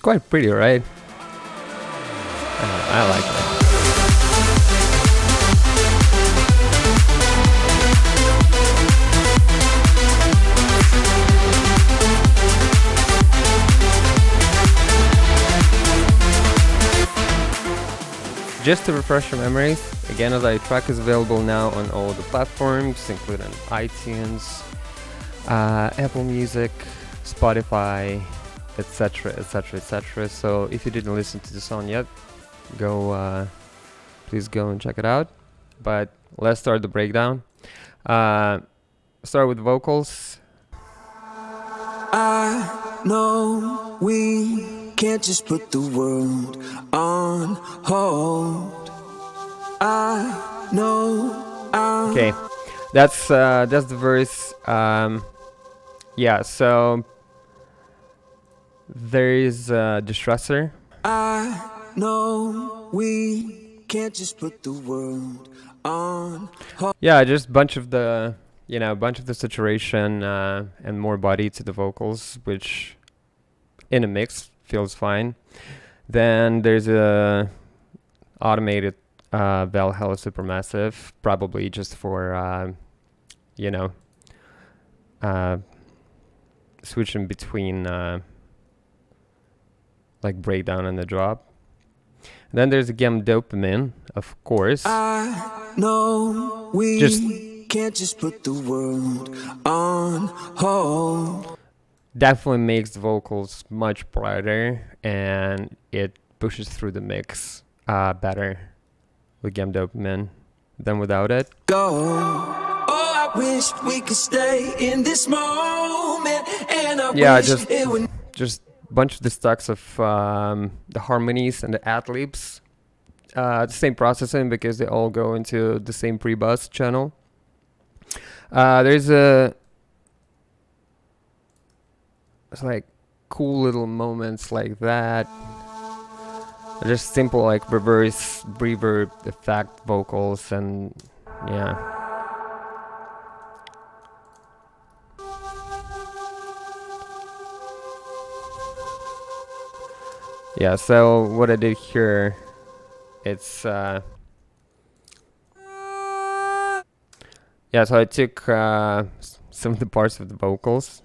quite pretty, right? I like it. Just to refresh your memories, again, the track is available now on all the platforms, including iTunes, Apple Music, Spotify, etc, etc, etc. So if you didn't listen to the song yet, please go and check it out. But let's start the breakdown. Start with vocals. I know we can't just put the world on hold. I know. Okay, that's the verse. Yeah, so there is the stressor. I know we can't just put the world on hold. Yeah, just bunch of the saturation and more body to the vocals, which in a mix feels fine. Then there's a automated Valhalla Supermassive, probably just for switching between like breakdown and the drop. And then there's again dopamine, of course. I know we can't just put the world on hold. Definitely makes the vocals much brighter, and it pushes through the mix better with gem dopamine than without it. Go. Oh, I wish we could stay in this moment, and I wish it would. Just bunch of the stacks of the harmonies and the ad-libs. The same processing because they all go into the same pre-bus channel. There's like cool little moments like that. Just simple like reverse reverb effect vocals, and yeah. Yeah, so what I did here, it's yeah, so I took some of the parts of the vocals,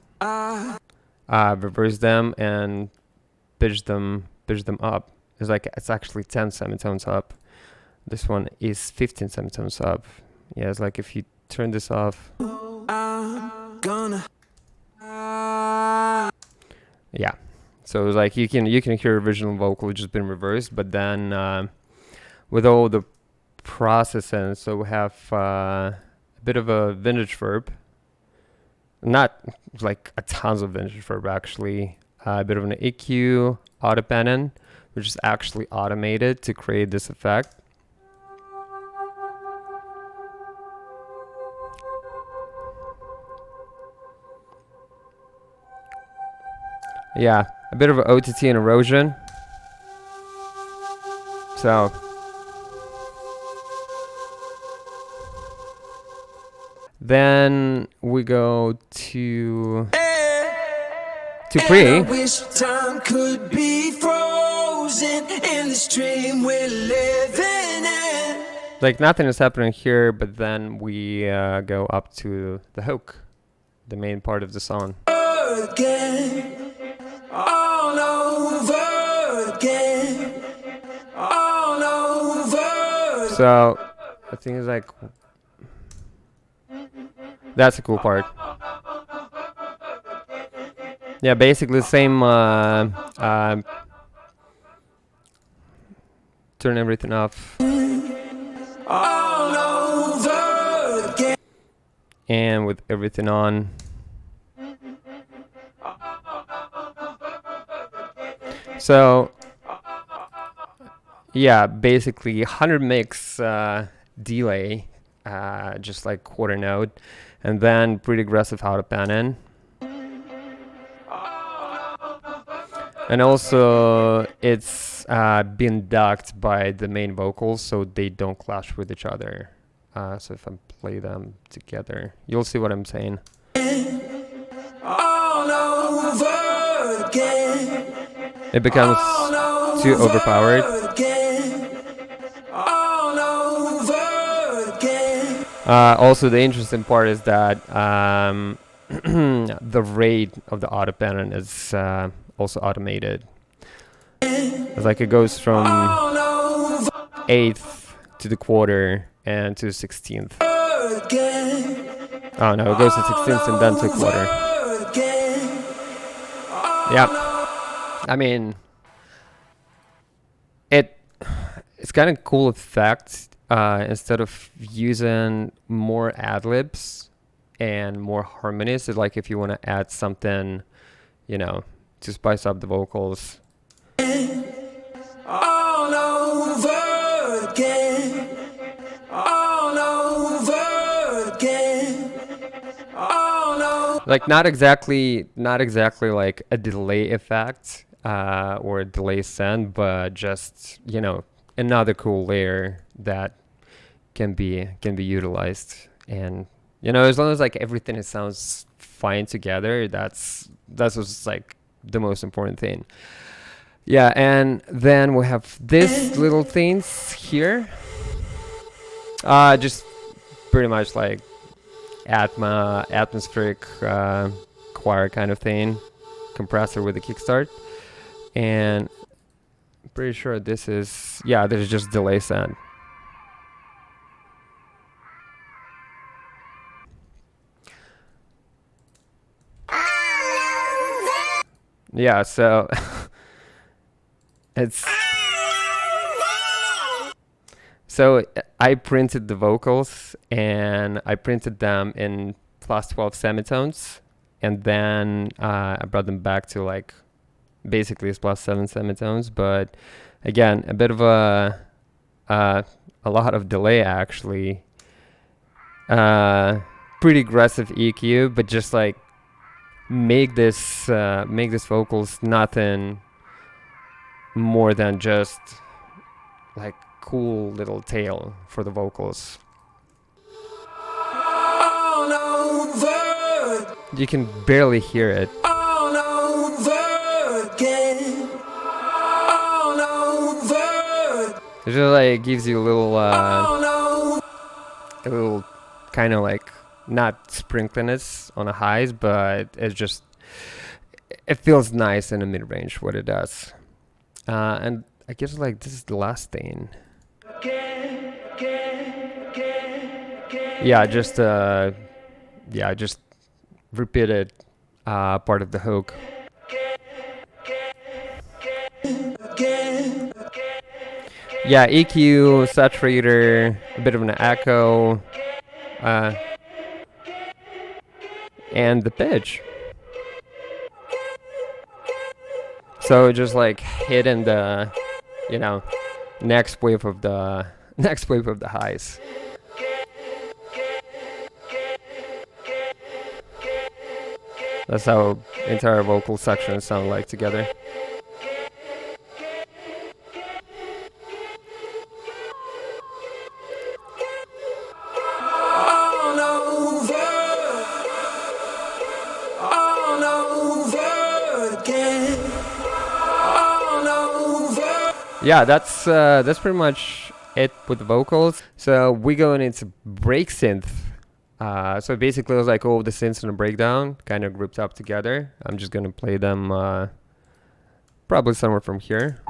reversed them and pitched them up. It's actually 10 semitones up. This one is 15 semitones up. Yeah, it's like if you turn this off. Yeah. So it was like you can hear original vocal just been reversed, but then with all the processing, so we have a bit of a vintage verb. Not like a tons of vintage verb actually. A bit of an EQ, auto panning, which is actually automated to create this effect. Yeah, a bit of an OTT and erosion. So then we go to pre. I wish time could be frozen in this dream we're living in. Like nothing is happening here, but then we go up to the hook, the main part of the song. Again, all over again, all over. So I think it's like that's a cool part. Yeah, basically the same. Turn everything off. All over again. And with everything on. So yeah, basically 100 mix delay, just like quarter note, and then pretty aggressive auto panning. And also it's been ducked by the main vocals so they don't clash with each other. So if I play them together, you'll see what I'm saying. All over again. it becomes too overpowered. Also, the interesting part is that the rate of the auto pattern is also automated. It's like it goes from eighth to the quarter and to 16th. Oh no, it goes to 16th and then to quarter. Yeah, I mean, it's kind of cool effect. Instead of using more ad-libs and more harmonies, it's like if you want to add something, you know, to spice up the vocals. All over again. All over again. All over. Like not exactly like a delay effect or a delay send, but just, you know, another cool layer that can be utilized. And you know, as long as like everything sounds fine together, that's what's like the most important thing. Yeah, and then we have these little things here. Just pretty much like atmospheric choir kind of thing, compressor with a kickstart, and I'm pretty sure this is, yeah, this is just delay send. Yeah, so it's so I printed the vocals and I printed them in +12 semitones, and then I brought them back to like basically it's +7 semitones, but again a bit of a lot of delay actually. Pretty aggressive EQ, but just like make this vocals nothing more than just like cool little tail for the vocals. All over. You can barely hear it. All over again. All over. It just like gives you a little All over. kind of like not sprinkliness on the highs, but it's just, it feels nice in the mid-range what it does. And I guess like this is the last thing. Yeah, just repeated part of the hook. Yeah, EQ, saturator, a bit of an echo, and the pitch. So just like hitting the, you know, next wave of the highs. That's how entire vocal sections sound like together. Yeah, that's pretty much it with the vocals. So we're going into break synth. So basically it was like all the synths in a breakdown kind of grouped up together. I'm just gonna play them probably somewhere from here.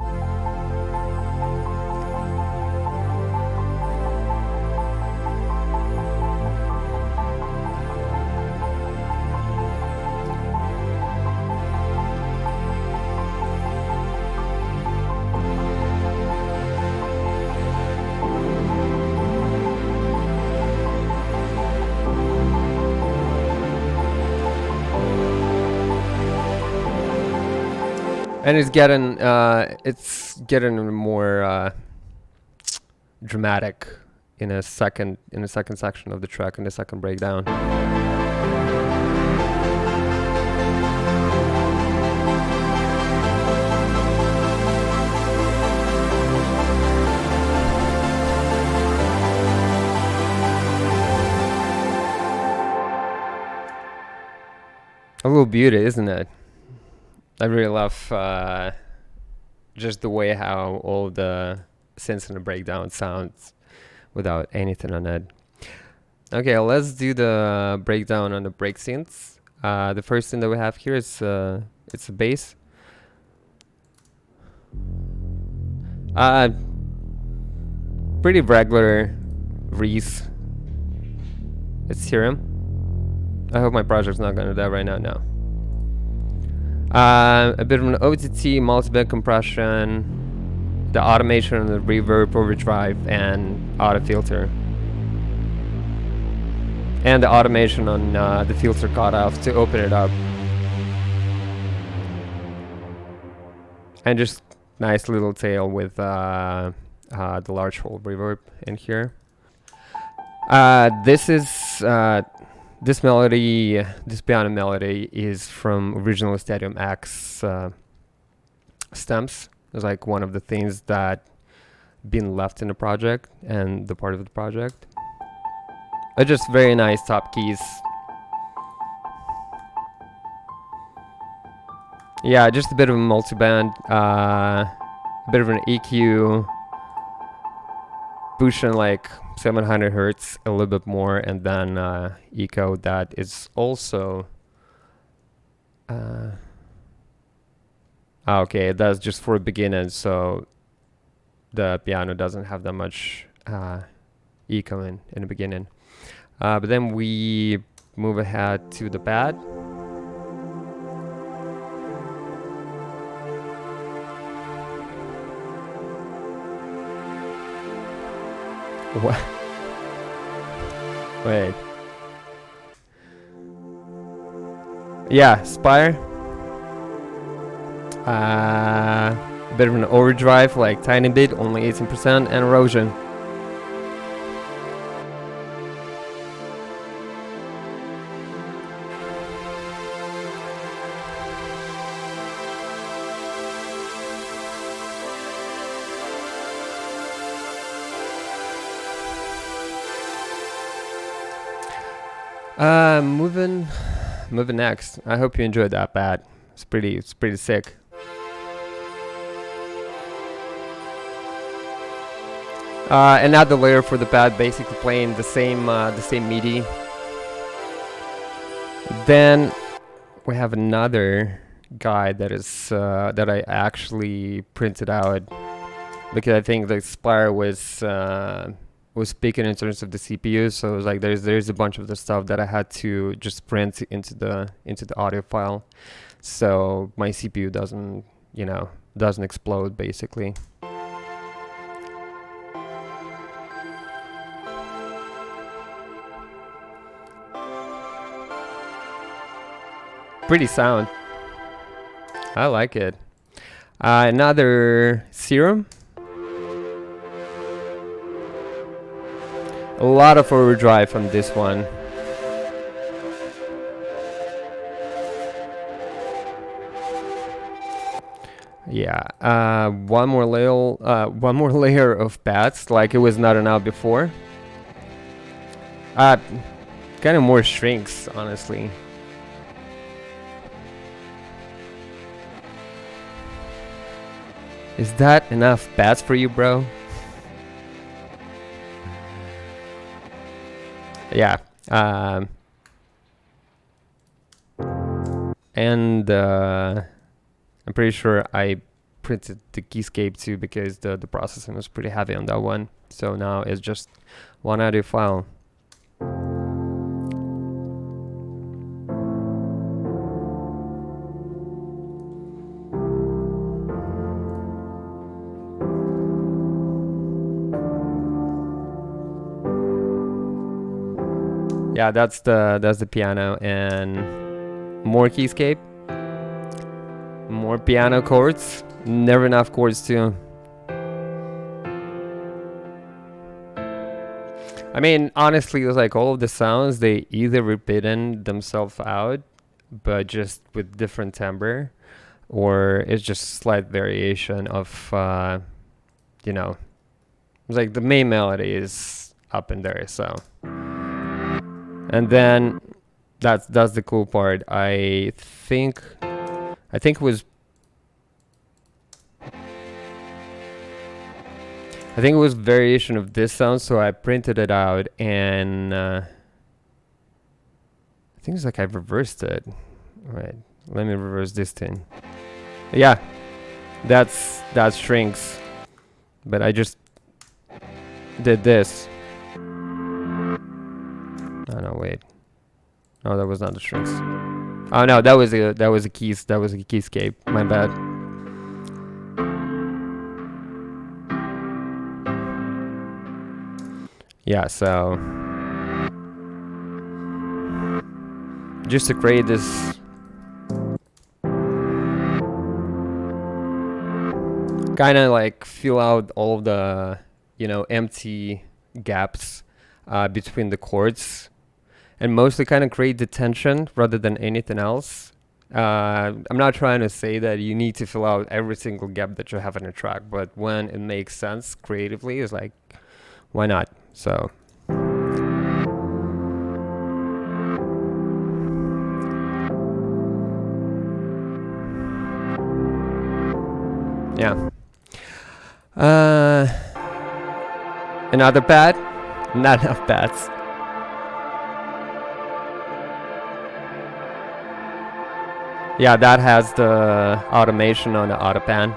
And it's getting more dramatic in a second section of the track, in the second breakdown. A little beauty, isn't it? I really love just the way how all the synths in the breakdown sounds without anything on it. Okay, let's do the breakdown on the break synths. The first thing that we have here is it's a bass. Pretty regular Reese. It's Serum. I hope my project's not gonna die right now. No. A bit of an OTT, multi-band compression, the automation on the reverb, overdrive, and auto filter. And the automation on the filter cutoff to open it up. And just nice little tail with the large hole reverb in here. This melody, this piano melody is from original Stadiumx stems. It's like one of the things that been left in the project and the part of the project. But just very nice top keys. Yeah, just a bit of a multiband, a bit of an EQ, pushing like 700 hertz, a little bit more, and then echo that is also okay, that's just for beginners, so the piano doesn't have that much echo in the beginning. But then we move ahead to the pad. What? Wait. Yeah, Spire. Bit of an overdrive, like tiny bit, only 18%, and erosion. Moving next. I hope you enjoyed that pad. It's pretty sick. Another layer for the pad, basically playing the same MIDI. Then we have another guy that is that I actually printed out because I think the Spire was speaking in terms of the CPU, so it was like there's a bunch of the stuff that I had to just print into the audio file, so my CPU doesn't explode basically. Pretty sound. I like it. Another Serum. A lot of overdrive on this one. Yeah, one more layer of pads, like it was not enough before. Kind of more shrinks, honestly. Is that enough pads for you, bro? Yeah, and I'm pretty sure I printed the keyscape too because the processing was pretty heavy on that one. So now it's just one audio file. Yeah, that's the piano, and more keyscape, more piano chords. Never enough chords too. I mean, honestly, it was like all of the sounds, they either repeating themselves out, but just with different timbre, or it's just slight variation of, you know, it's like the main melody is up in there, so. And then that's the cool part. I think it was I think it was variation of this sound, so I printed it out, and I think it's like I reversed it. Right, let me reverse this thing. Yeah, that shrinks, but I just did this. Oh no, wait. No, that was not the shrinks. Oh no, that was a keyscape. My bad. Yeah, so just to create this kind of like fill out all of the, you know, empty gaps between the chords, and mostly kind of create the tension rather than anything else. I'm not trying to say that you need to fill out every single gap that you have in a track, but when it makes sense creatively, it's like, why not? So yeah. Another pad? Not enough pads. Yeah, that has the automation on the AutoPan.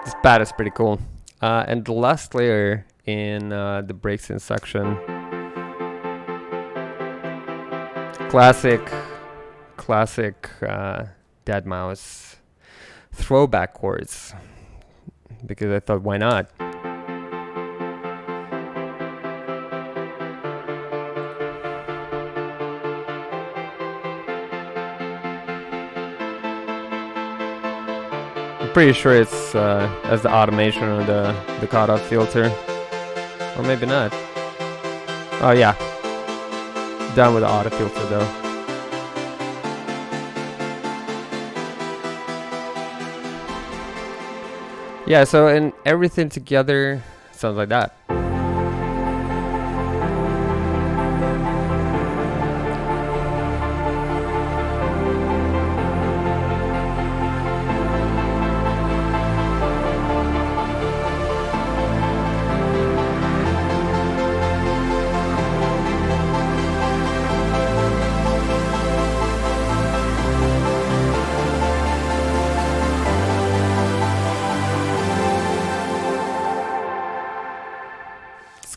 This pad is pretty cool. And the last layer in the breaks in section. Classic Dead Mouse throwback chords, because I thought, why not? I'm pretty sure it's as the automation or the cutoff filter, or maybe not. Oh yeah, done with the auto filter though. Yeah, so in everything together sounds like that.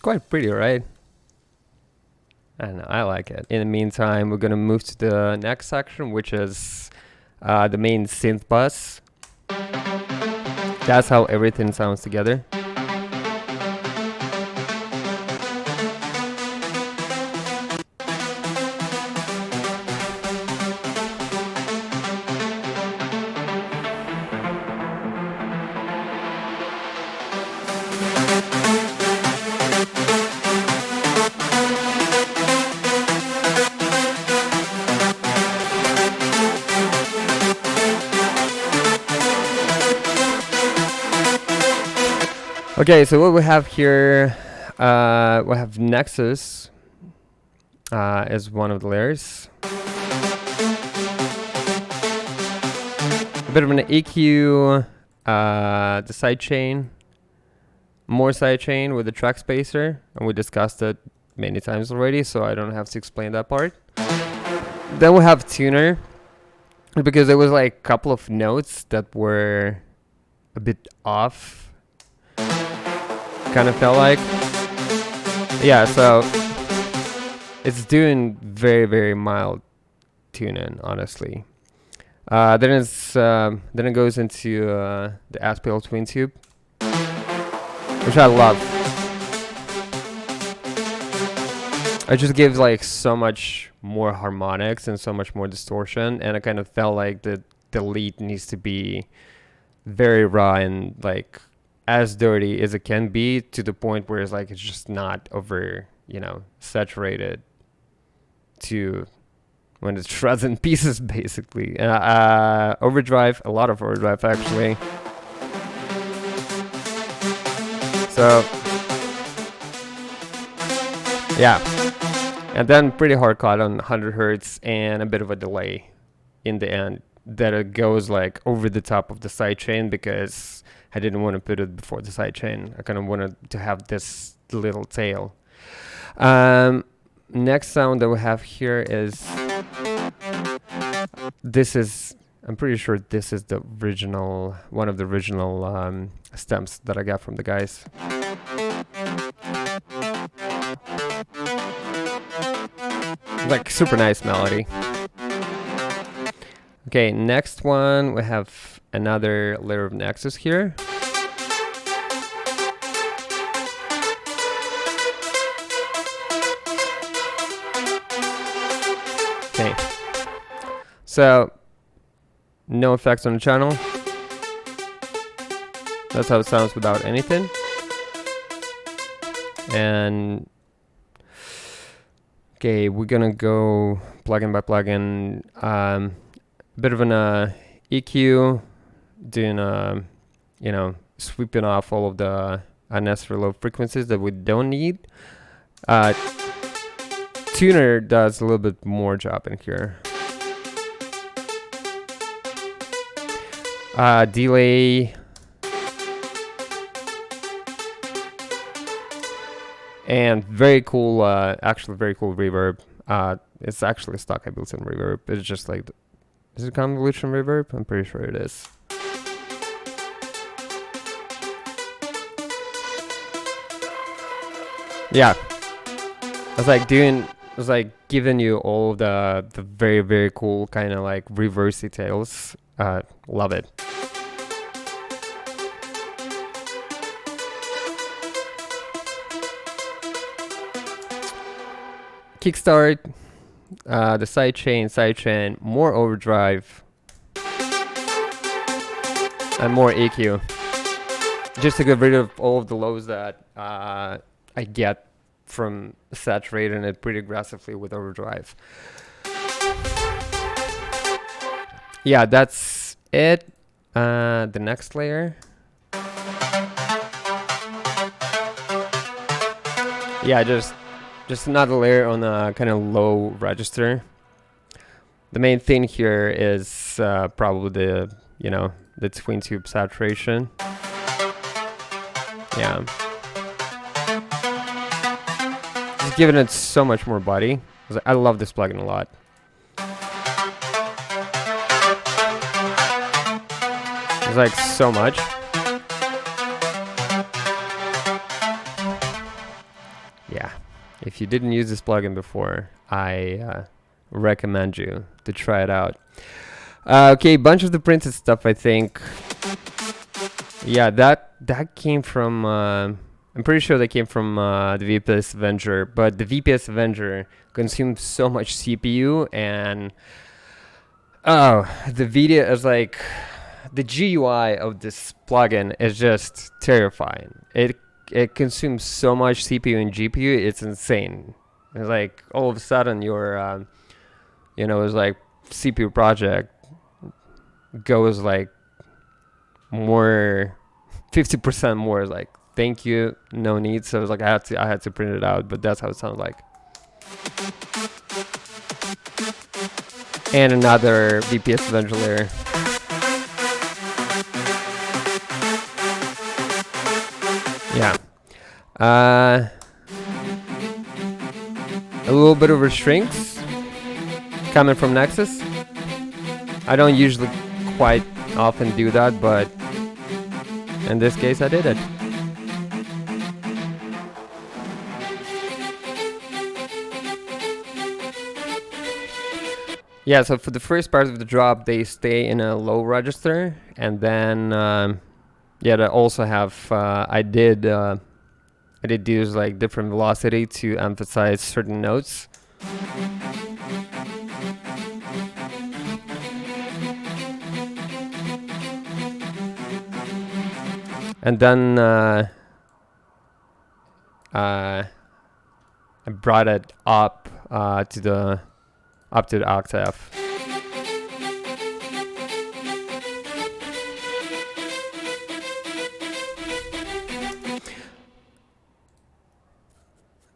Quite pretty, right? I don't know, I like it. In the meantime, we're gonna move to the next section, which is the main synth bus. That's how everything sounds together. Okay, so what we have here, we have Nexus as one of the layers. A bit of an EQ, the sidechain, more sidechain with the track spacer, and we discussed it many times already, so I don't have to explain that part. Then we have tuner, because there was like a couple of notes that were a bit off. Kind of felt like, yeah, so it's doing very, very mild tuning, honestly. Then it goes into the SPL twin tube, which I love. It just gives like so much more harmonics and so much more distortion, and I kind of felt like the lead needs to be very raw and like as dirty as it can be, to the point where it's like it's just not over, you know, saturated to when it shreds in pieces, basically. Overdrive, a lot of overdrive actually. So yeah, And then pretty hard cut on 100 hertz and a bit of a delay in the end that it goes like over the top of the sidechain because I didn't want to put it before the sidechain. I kind of wanted to have this little tail. Next sound that we have here is, this is, I'm pretty sure this is the original, one of the original stems that I got from the guys. Like super nice melody. Okay, next one we have another layer of Nexus here. Okay, so no effects on the channel. That's how it sounds without anything. And okay, we're gonna go plugin by plugin. Bit of an EQ, doing you know, sweeping off all of the unnecessary low frequencies that we don't need. Tuner does a little bit more job in here. Delay. And very cool, actually very cool reverb. It's actually stock Ableton reverb. It's just like, is it convolution reverb? I'm pretty sure it is. Yeah, I was like giving you all the very, very cool kind of like reverse details. Love it. Kickstart, the sidechain, more overdrive, and more EQ. Just to get rid of all of the lows that I get from saturating it pretty aggressively with overdrive. Yeah, that's it. The next layer. Yeah, just another layer on a kind of low register. The main thing here is probably the, you know, the twin tube saturation. Yeah. Just giving it so much more body. I love this plugin a lot. It's like so much. Yeah. If you didn't use this plugin before, I recommend you to try it out. Okay, bunch of the printed stuff, I think. Yeah, that came from, I'm pretty sure that came from the VPS Avenger, but the VPS Avenger consumes so much CPU, and oh, the video is like, the GUI of this plugin is just terrifying. It consumes so much CPU and GPU, it's insane. It's like all of a sudden your, you know, it's like CPU project goes like more, 50% more. Like, thank you, no need. So it's like I had to print it out, but that's how it sounds like. And another VPS Avenger layer. Yeah. A little bit of restraints coming from Nexus. I don't usually quite often do that, but in this case I did it. Yeah, so for the first part of the drop, they stay in a low register, and then yeah, they also have I did use like different velocity to emphasize certain notes. And then I brought it up to the octave.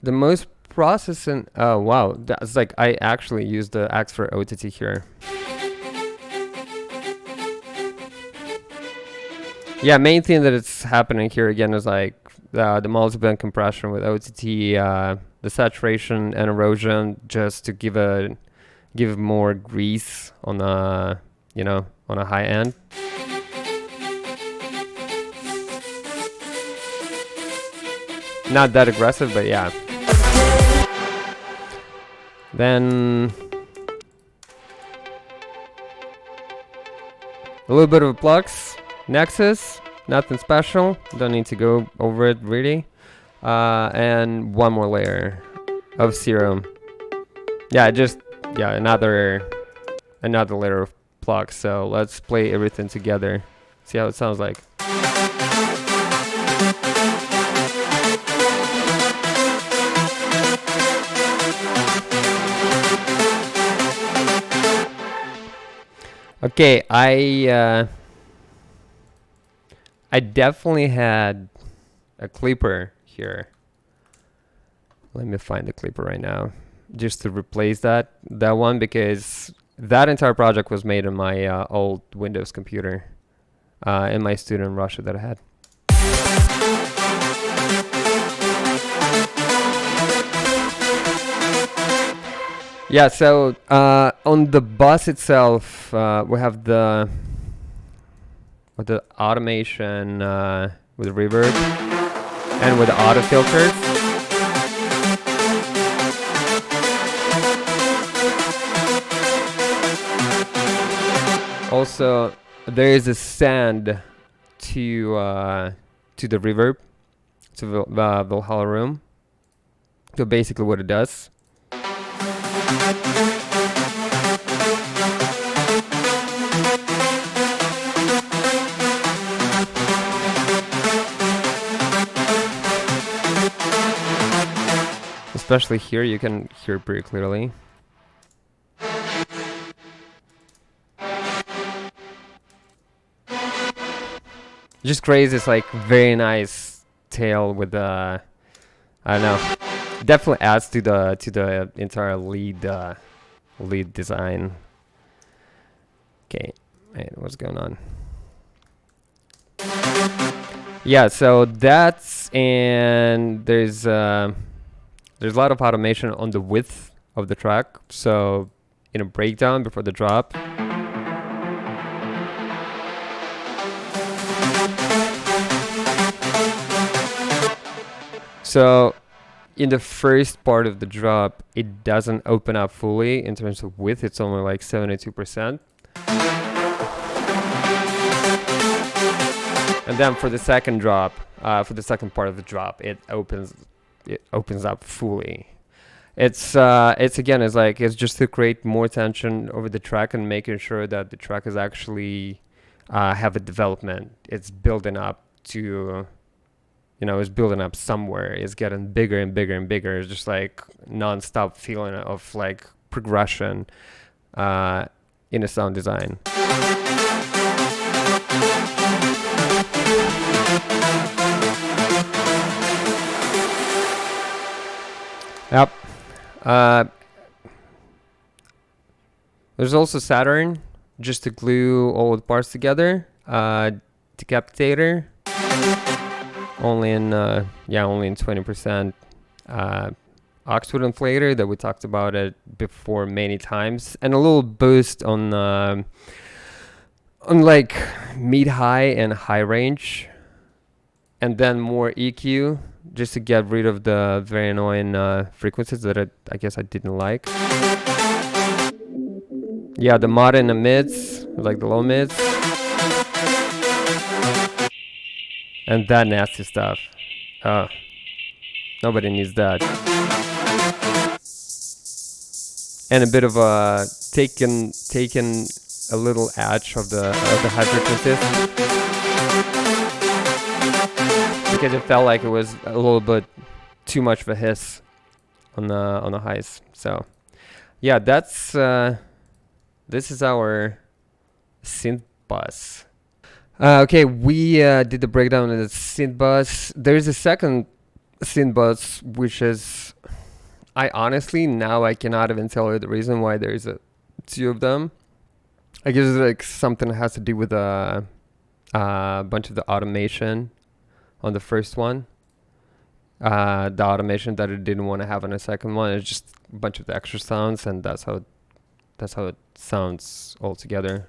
The most processing. Oh wow, that's like I actually used the X for OTT here. Yeah, main thing that it's happening here again is like the multi-band compression with OTT, the saturation and erosion, just to give more grease on a on a high end. Not that aggressive, but yeah. Then a little bit of a Plux, Nexus, nothing special, don't need to go over it really. And one more layer of Serum. Yeah, another layer of Plux. So let's play everything together, see how it sounds like. Okay, I definitely had a clipper here. Let me find the clipper right now, just to replace that one, because that entire project was made on my old Windows computer in my studio in Russia that I had. Yeah, so on the bus itself, we have the automation with reverb and with auto filters. Also, there is a send to the reverb, to Valhalla Room. So basically, what it does. Especially here, you can hear pretty clearly. Just crazy. It's like very nice tail with the, I don't know, definitely adds to the entire lead design. Okay, wait, what's going on? Yeah, so that's, and there's a lot of automation on the width of the track. So in a breakdown before the drop, so in the first part of the drop, it doesn't open up fully in terms of width. It's only like 72%. And then for the second drop, for the second part of the drop, it opens up fully. It's again, it's just to create more tension over the track and making sure that the track is actually have a development. It's building up to, it's building up somewhere. It's getting bigger and bigger and bigger. It's just like non-stop feeling of like progression in a sound design. Yep. There's also Saturn, just to glue all the parts together. Decapitator, only in 20%. Oxford inflator that we talked about it before many times, and a little boost on like mid-high and high range, and then more EQ just to get rid of the very annoying frequencies that I guess I didn't like. Yeah, the mod in the mids, like the low mids, and that nasty stuff. Nobody needs that. And a bit of a taken a little edge of the high frequencies, because it felt like it was a little bit too much of a hiss on the highs. So yeah, that's this is our synth bus. Okay, we did the breakdown of the synth bus. There's a second synth bus, which is I honestly now I cannot even tell you the reason why there's two of them. I guess it's like something that has to do with a bunch of the automation on the first one. The automation that it didn't want to have on the second one is just a bunch of the extra sounds, and that's how it sounds all together.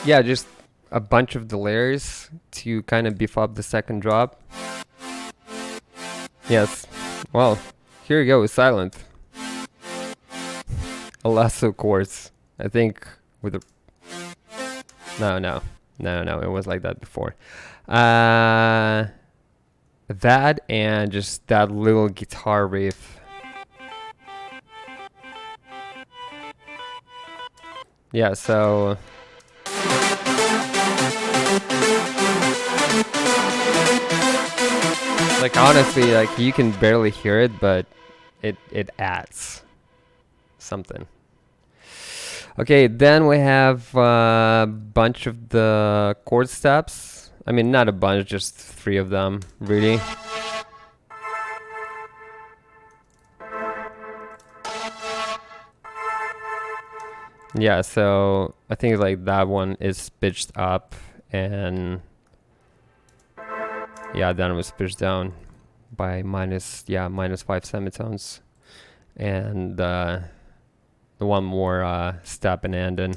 Yeah, just a bunch of the layers to kind of beef up the second drop. Yes. Well, here you go with silent. A lasso chords. I think with a no, it was like that before. That and just that little guitar riff. Yeah, so like honestly, like you can barely hear it, but it adds something. Okay, then we have a bunch of the chord steps. I mean, not a bunch, just 3 of them, really. Yeah, so I think like that one is pitched up, and yeah, then it was pitched down by minus 5 semitones, and the one more step and end, and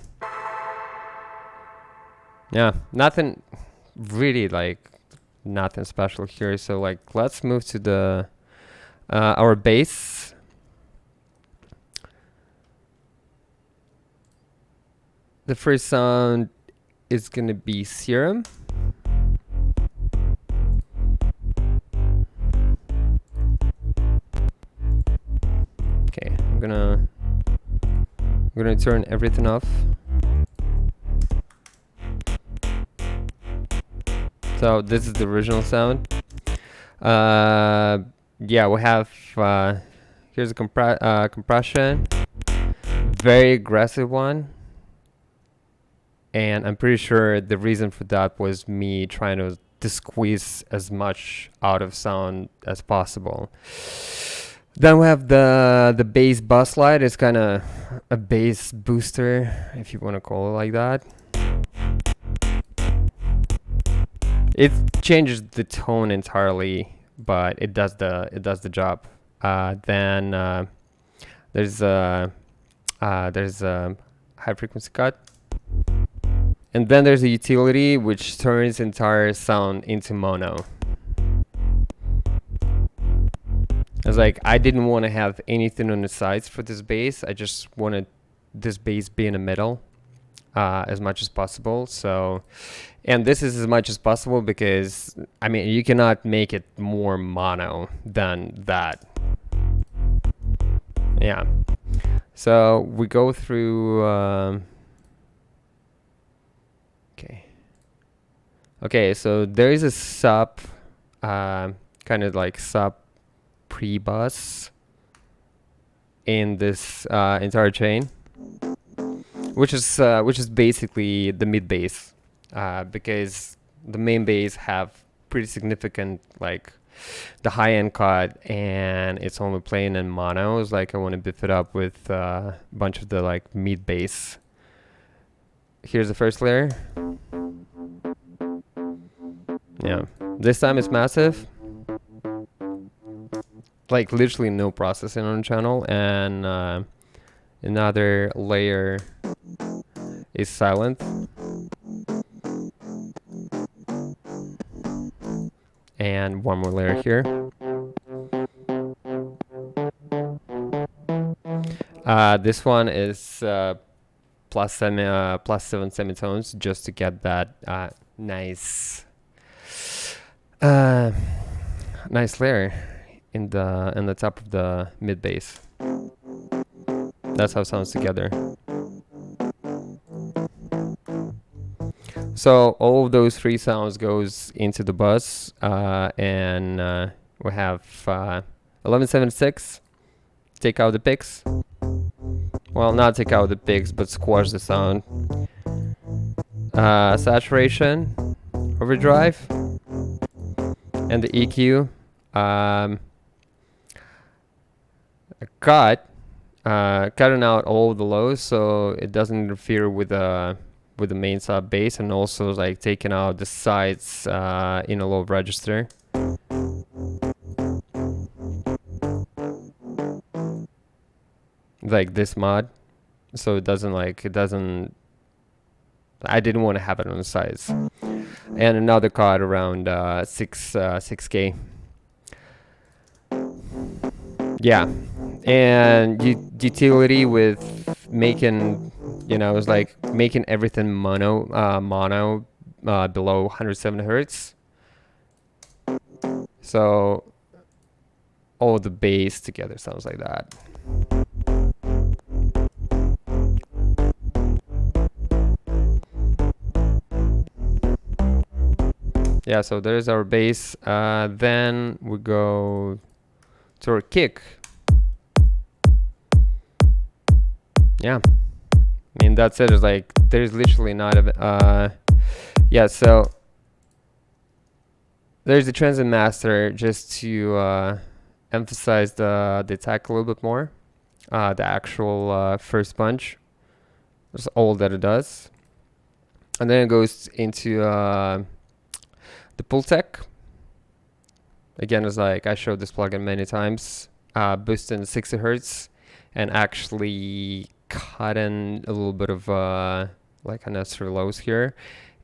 yeah, nothing really, like nothing special here. So like let's move to the our bass. The first sound is gonna be Serum. Okay, I'm gonna turn everything off. So this is the original sound. Yeah, we have here's a compression, very aggressive one, and I'm pretty sure the reason for that was me trying to squeeze as much out of sound as possible. Then we have the bass bus light. It's kind of a bass booster, if you want to call it like that. It changes the tone entirely, but it does the job. Then there's a high frequency cut, and then there's a utility which turns entire sound into mono. I was like, I didn't want to have anything on the sides for this bass. I just wanted this bass be in the middle as much as possible. So, and this is as much as possible because, I mean, you cannot make it more mono than that. Yeah. So we go through, okay, so there is a sub, kind of like sub pre-bus in this entire chain, which is basically the mid bass, because the main bass have pretty significant, like the high end cut, and it's only playing in mono. It's like I want to beef it up with a bunch of the like mid bass. Here's the first layer. Yeah, this time it's massive. Like literally no processing on the channel, and another layer is silent, and one more layer here. This one is plus 7 semitones, just to get that nice layer in the top of the mid bass. That's how it sounds together. So all of those 3 sounds goes into the bus, and we have 1176. Take out the picks. well, not take out the peaks, but squash the sound. Saturation, overdrive, and the EQ. Cutting out all the lows so it doesn't interfere with the main sub bass, and also like taking out the sides in a low register. Like this mod, so it doesn't I didn't want to have it on the sides. And another card around 6K. Yeah, and utility with making, it's like making everything mono below 170 hertz. So all the bass together sounds like that. Yeah, so there's our bass. Then we go to our kick. Yeah, I mean that's it. It's like there's literally not a yeah. So there's the transit master just to emphasize the attack a little bit more. The actual first punch. That's all that it does, and then it goes into the pull tech. Again, it's like I showed this plugin many times. Boosting 60 hertz and actually cutting a little bit of like unnecessary lows here,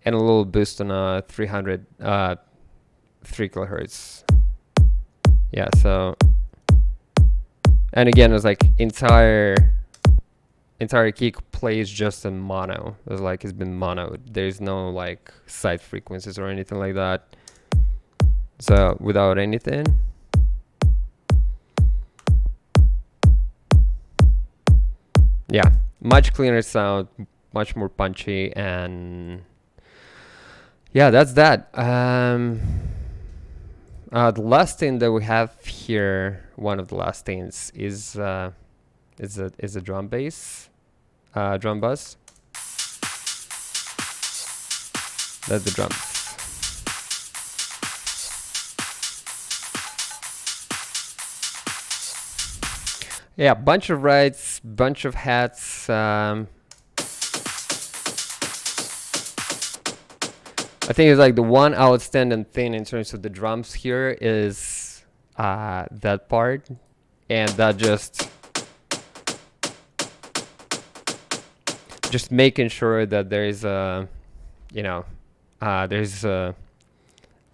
and a little boost on 3 kilohertz. Yeah, so, and again, it's like entire kick plays just in mono. It's like it's been mono. There's no like side frequencies or anything like that. So without anything. Yeah, much cleaner sound, much more punchy, and yeah, that's that. The last thing that we have here, one of the last things, is a drum bass, drum bus. That's the drums. Yeah, bunch of rides, bunch of hats. I think it's like the one outstanding thing in terms of the drums here is that part, and that just making sure that there is a, there's the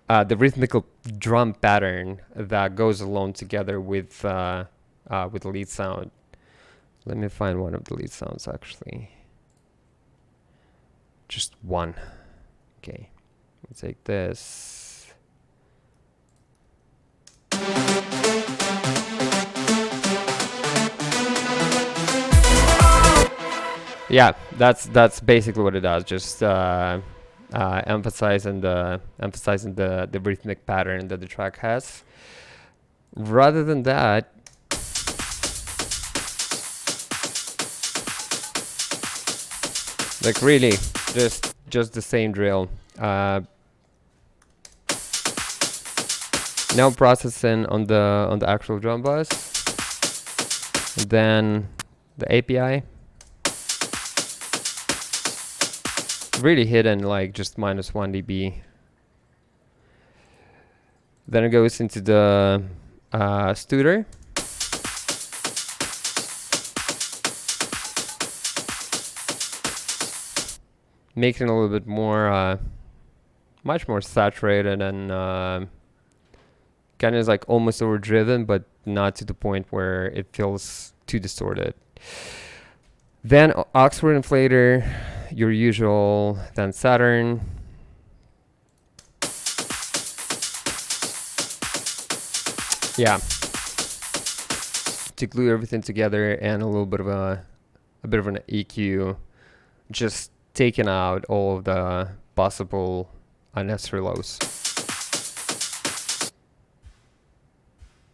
rhythmical drum pattern that goes along together with the lead sound. Let me find one of the lead sounds actually. Just one. Okay, let's take this. Yeah, that's basically what it does. Just emphasizing the rhythmic pattern that the track has. Rather than that, like really, just the same drill. Now processing on the actual drum bus, and then the API. Really hidden, like just -1 dB. Then it goes into the Studer. Making it a little bit more, much more saturated, and kind of like almost overdriven, but not to the point where it feels too distorted. Then Oxford Inflator, your usual, then Saturn. Yeah, to glue everything together, and a little bit of a bit of an EQ, just taking out all of the possible unnecessary lows.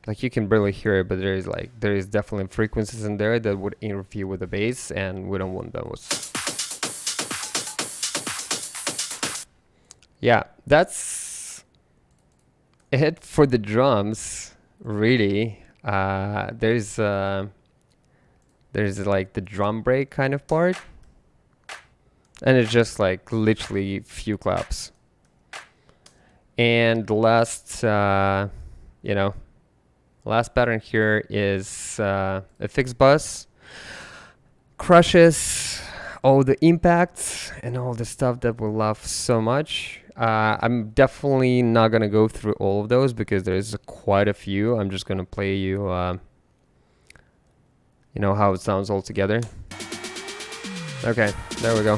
like you can barely hear it, but there is definitely frequencies in there that would interfere with the bass, and we don't want those. Yeah, that's it for the drums, really. There's like the drum break kind of part, and it's just like literally few claps. And the last, last pattern here is a fixed bus. Crushes all the impacts and all the stuff that we love so much. I'm definitely not gonna go through all of those because there's quite a few. I'm just gonna play you, how it sounds all together. Okay, there we go.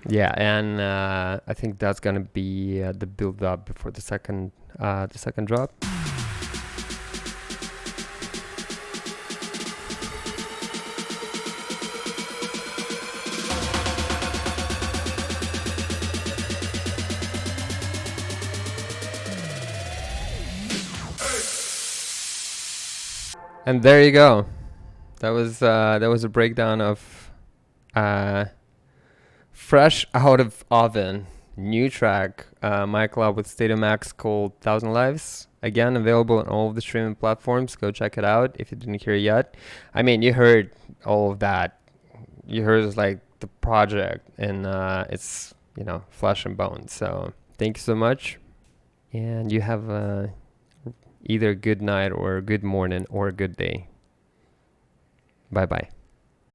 Yeah, and I think that's gonna be the build up before the second drop. And there you go. That was a breakdown of fresh out of oven new track, my collab with Stadiumx called 1000 Lives. Again, available on all of the streaming platforms. Go check it out if you didn't hear it yet. I mean, you heard all of that. You heard like the project, and it's flesh and bone. So thank you so much, and you have either a good night or a good morning or a good day. Bye bye.